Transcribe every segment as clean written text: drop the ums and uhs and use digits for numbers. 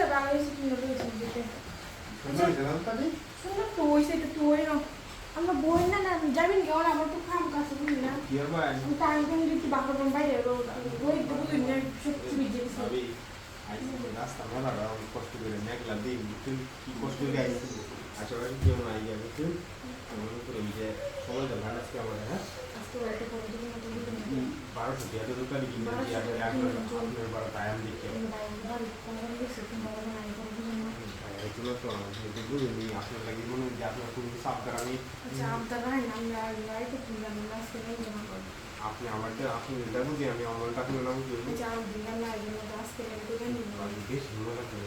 ভালো হয়েছে সুন্দর হয়েছে দেখতে সুন্দর তো হয়েছে এটা তো হয় না আমরা বই না না যাবেন কি ওরা আমার তো কাম কাছে বুঝলি না আমি টাইম টাইম একটু বাপের বাড়ি বাইরে বই তো বুঝলি না সত্যি বিজে রাস্তা মেলা কষ্ট করে মেঘলা দিন কি কষ্ট করে আইসি আসলে কেউ নাই গিয়ে মনে করে যে সময় তো ভালো আজকে আমার হ্যাঁ 1200 টাকা দোকানে কিনে দিয়ে আগে আপনার বড় টাইম দিতে এগুলো তো বুঝুন আপনার লাগে মনে হয় যে আপনার কোনো সাবধান আমি আপনি আমাকে আপনি দেখো যে আমি অমলটা আপনার নাম করবো বেশ ভালো লাগবে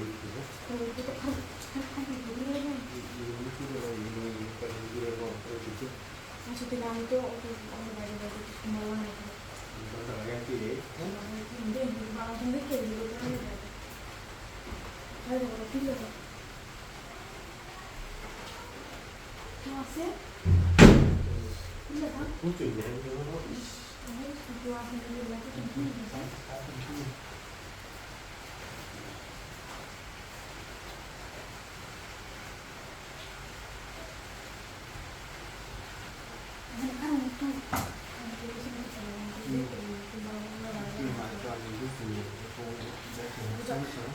আমি তো বাইরে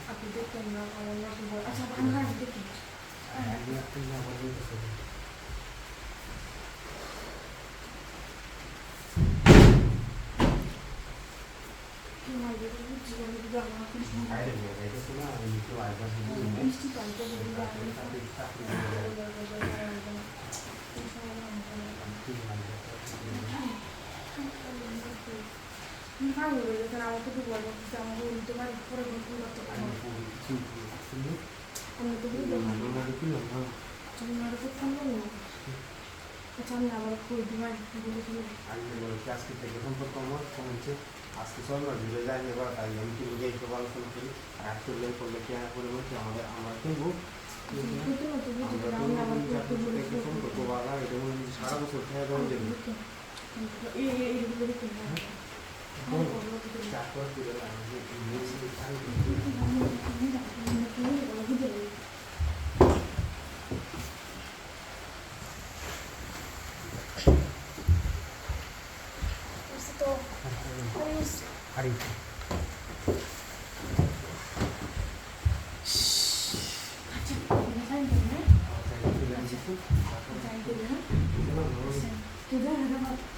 আপনি দেখতেন না আচ্ছা আমরা দেখি আমাকে তো বলবো আমাকে উল্টে পারি পরে ভর্তি করতে পারি আমি তো আচ্ছা আমি আবার খুলতে পারি আজকে থেকে সম্পর্ক আমার কমেছে আজকে চল না ভিড়ে যাই এবার তাই আমি কিন্তু এই তো আলোচনা করি আর করলে করলে কি করে বলছি আমাদের আমরা কিনবো সম্পর্ক বাড়া এটা সারা বছর খেয়ে দেওয়া যাবে Tidak ada